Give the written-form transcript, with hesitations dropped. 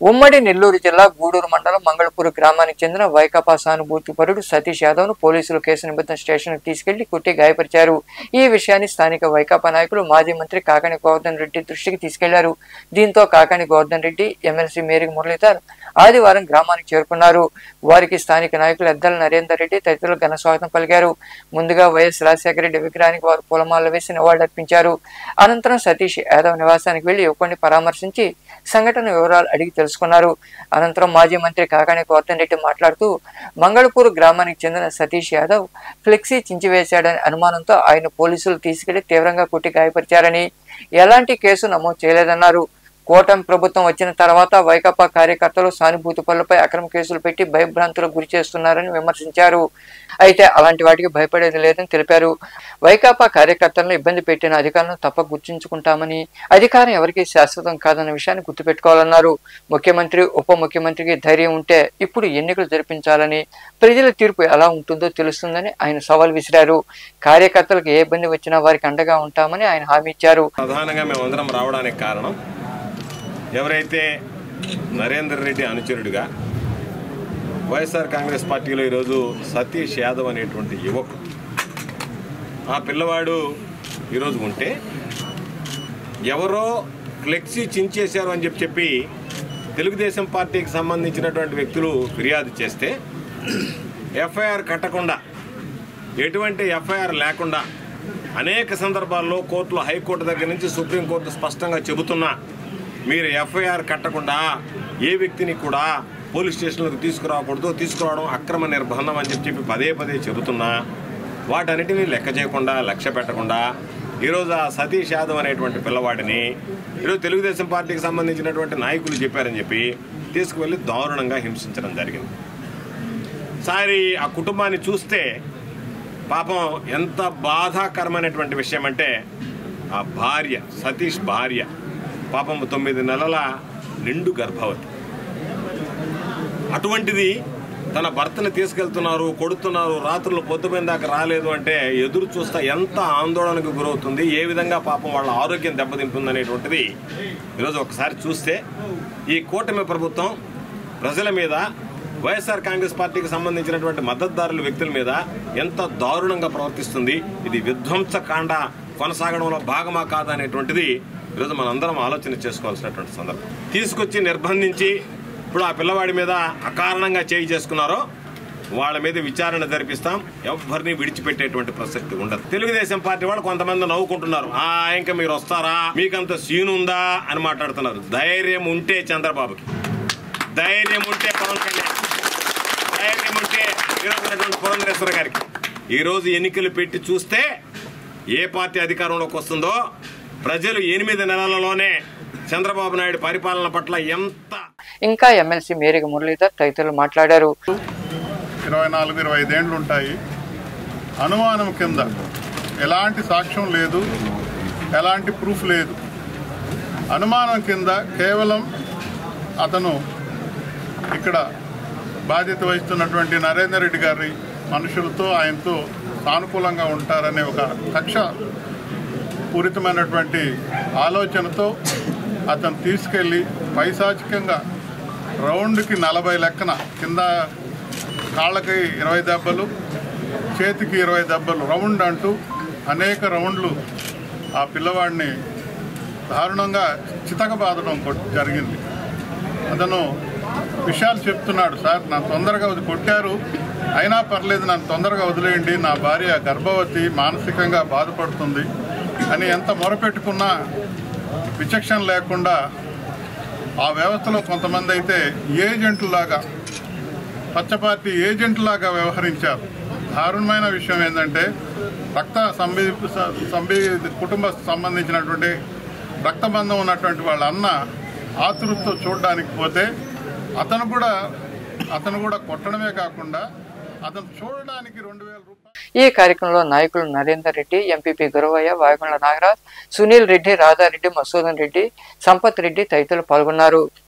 ఉమ్మడి నెల్లూరు జిల్లా గూడూరు మండలం మంగళపూర్ గ్రామానికి చెందిన వైకాపా సానుభూతిపరుడు సతీష్ యాదవ్ ను పోలీసులు కేసు నిమిత్తం స్టేషన్ కు తీసుకెళ్లి కొట్టి గాయపరిచారు. ఈ విషయాన్ని స్థానిక వైకాపా నాయకులు మాజీ మంత్రి కాకాని గోవర్ధన్ రెడ్డి దృష్టికి తీసుకెళ్లారు. దీంతో కాకాని గోవర్ధన్ రెడ్డి, ఎమ్మెల్సీ మేరీ మురళీధర్ ఆదివారం గ్రామానికి చేరుకున్నారు. వారికి స్థానిక నాయకులు ఎద్దల నరేందర్ రెడ్డి తదితరులు ఘన స్వాగతం పలికారు. ముందుగా వైఎస్ రాజశేఖర రెడ్డి విగ్రహానికి వారు పూలమాలలు వేసి నివాళులర్పించారు. అనంతరం సతీష్ యాదవ్ నివాసానికి వెళ్లి యువకుడిని పరామర్శించి సంఘటన వివరాలు అడిగి తెలుసుకున్నారు. అనంతరం మాజీ మంత్రి కాకాని గోవర్ధన్ రెడ్డి మాట్లాడుతూ మంగళపూర్ గ్రామానికి చెందిన సతీష్ యాదవ్ ఫ్లెక్సీ చించివేశాడని అనుమానంతో ఆయన పోలీసులు తీసుకెళ్లి తీవ్రంగా కొట్టి గాయపరిచారని, ఎలాంటి కేసు నమోదు చేయలేదన్నారు. కూటమి ప్రభుత్వం వచ్చిన తర్వాత వైకాపా కార్యకర్తలు సానుభూతి పనులపై అక్రమ కేసులు పెట్టి భయభ్రాంతులకు గురి చేస్తున్నారని విమర్శించారు. అయితే అలాంటి వాటికి భయపడేది లేదని తెలిపారు. వైకాపా కార్యకర్తలను ఇబ్బంది పెట్టిన అధికారులను తప్ప గుర్తుంచుకుంటామని, అధికారం ఎవరికీ శాశ్వతం కాదన్న విషయాన్ని గుర్తుపెట్టుకోవాలన్నారు. ముఖ్యమంత్రి, ఉప ముఖ్యమంత్రికి ధైర్యం ఉంటే ఇప్పుడు ఎన్నికలు జరిపించాలని, ప్రజల తీర్పు ఎలా ఉంటుందో తెలుస్తుందని ఆయన సవాల్ విసిరారు. కార్యకర్తలకు ఏ ఇబ్బంది వచ్చినా వారికి అండగా ఉంటామని ఆయన హామీ ఇచ్చారు. ప్రధానంగా మేమందరం రావడానికి కారణం, ఎవరైతే నరేందర్ రెడ్డి అనుచరుడిగా వైఎస్ఆర్ కాంగ్రెస్ పార్టీలో ఈరోజు సతీష్ యాదవ్ అనేటువంటి యువకుడు, ఆ పిల్లవాడు ఈరోజు ఉంటే ఎవరో ఫ్లెక్సీ చించేశారు అని చెప్పి తెలుగుదేశం పార్టీకి సంబంధించినటువంటి వ్యక్తులు ఫిర్యాదు చేస్తే ఎఫ్ఐఆర్ కట్టకుండా, ఎటువంటి ఎఫ్ఐఆర్ లేకుండా అనేక సందర్భాల్లో కోర్టులో, హైకోర్టు దగ్గర నుంచి సుప్రీంకోర్టు స్పష్టంగా చెబుతున్నా, మీరు ఎఫ్ఐఆర్ కట్టకుండా ఏ వ్యక్తిని కూడా పోలీస్ స్టేషన్లకు తీసుకురాకూడదు, తీసుకురావడం అక్రమ నిర్బంధం అని చెప్పి పదే పదే చెబుతున్నా వాటన్నిటినీ లెక్క చేయకుండా, లక్ష్య పెట్టకుండా ఈరోజు ఆ సతీష్ యాదవ్ అనేటువంటి పిల్లవాడిని ఈరోజు తెలుగుదేశం పార్టీకి సంబంధించినటువంటి నాయకులు చెప్పారని చెప్పి తీసుకువెళ్ళి దారుణంగా హింసించడం జరిగింది. సారి ఆ కుటుంబాన్ని చూస్తే పాపం ఎంత బాధాకరమైనటువంటి విషయం అంటే, ఆ భార్య, సతీష్ భార్య పాపం 9 నెలల నిండు గర్భవతి. అటువంటిది తన భర్తను తీసుకెళ్తున్నారు, కొడుతున్నారు, రాత్రులు పొద్దుపోయిన దాకా రాలేదు అంటే ఎదురు చూస్తా ఎంత ఆందోళనకు గురవుతుంది, ఏ విధంగా పాపం వాళ్ళ ఆరోగ్యం దెబ్బతింటుందనేటువంటిది ఈరోజు ఒకసారి చూస్తే ఈ కూటమి ప్రభుత్వం ప్రజల మీద, వైఎస్ఆర్ కాంగ్రెస్ పార్టీకి సంబంధించినటువంటి మద్దతుదారుల వ్యక్తుల మీద ఎంత దారుణంగా ప్రవర్తిస్తుంది. ఇది విధ్వంసకాండ కొనసాగడంలో భాగమా కాదా అనేటువంటిది ఈరోజు మనందరం ఆలోచన చేసుకోవాల్సినటువంటి సందర్భం. తీసుకొచ్చి నిర్బంధించి ఇప్పుడు ఆ పిల్లవాడి మీద అకారణంగా చేయి చేసుకున్నారో వాళ్ళ మీద విచారణ జరిపిస్తాం. ఎవరిని విడిచిపెట్టేటువంటి ప్రసక్తి ఉండదు. తెలుగుదేశం పార్టీ వాళ్ళు కొంతమంది నవ్వుకుంటున్నారు, ఇంకా మీరు వస్తారా, మీకంత సీన్ ఉందా అని మాట్లాడుతున్నారు. ధైర్యం ఉంటే చంద్రబాబుకి, ధైర్యం ఉంటే పవన్ కళ్యాణ్, ధైర్యం ఉంటే ఈరోజు పురంధరేశ్వర గారికి, ఈరోజు ఎన్నికలు పెట్టి చూస్తే ఏ పార్టీ అధికారంలోకి వస్తుందో ప్రజలు 8 నెలలలోనే చంద్రబాబు నాయుడు పరిపాలన పట్ల ఎంత. ఇంకా ఎమ్మెల్సీ మేరీ మురళీధర్ తదితరులు మాట్లాడారు. 24-25 ఏళ్ళు ఉంటాయి. అనుమానం కింద ఎలాంటి సాక్ష్యం లేదు, ఎలాంటి ప్రూఫ్ లేదు. అనుమానం కింద కేవలం అతను ఇక్కడ బాధ్యత వహిస్తున్నటువంటి నరేందర్ రెడ్డి గారి మనుషులతో, ఆయనతో సానుకూలంగా ఉంటారనే ఒక కక్ష పూరితమైనటువంటి ఆలోచనతో అతను తీసుకెళ్ళి పైశాచికంగా రౌండ్కి 40 లెక్కన, కింద కాళ్ళకి 20 దెబ్బలు, చేతికి 20 దెబ్బలు, రౌండ్ అంటూ అనేక రౌండ్లు ఆ పిల్లవాడిని దారుణంగా చితకబాదడం జరిగింది. అతను విషయాలు చెప్తున్నాడు, సార్ నన్ను తొందరగా కొట్టారు, అయినా పర్లేదు, నన్ను తొందరగా వదిలేయండి, నా భార్య గర్భవతి, మానసికంగా బాధపడుతుంది అని ఎంత మొరపెట్టుకున్నా విచక్షణ లేకుండా ఆ వ్యవస్థలో కొంతమంది అయితే ఏజెంట్లాగా, పచ్చపార్టీ ఏజెంట్లాగా వ్యవహరించారు. దారుణమైన విషయం ఏంటంటే, కుటుంబ సంబంధించినటువంటి రక్తబంధం ఉన్నటువంటి వాళ్ళ అన్న ఆతృతతో చూడడానికి పోతే అతను కూడా కొట్టడమే కాకుండా అతను చూడడానికి 2000 రూపాయలు. ఈ కార్యక్రమంలో నాయకులు నరేందర్ రెడ్డి, ఎంపీపీ గురవయ్య, వాయగొండ నాగరాజ్, సునీల్ రెడ్డి, రాధారెడ్డి, మసూదన్ రెడ్డి, సంపత్ రెడ్డి తదితరులు పాల్గొన్నారు.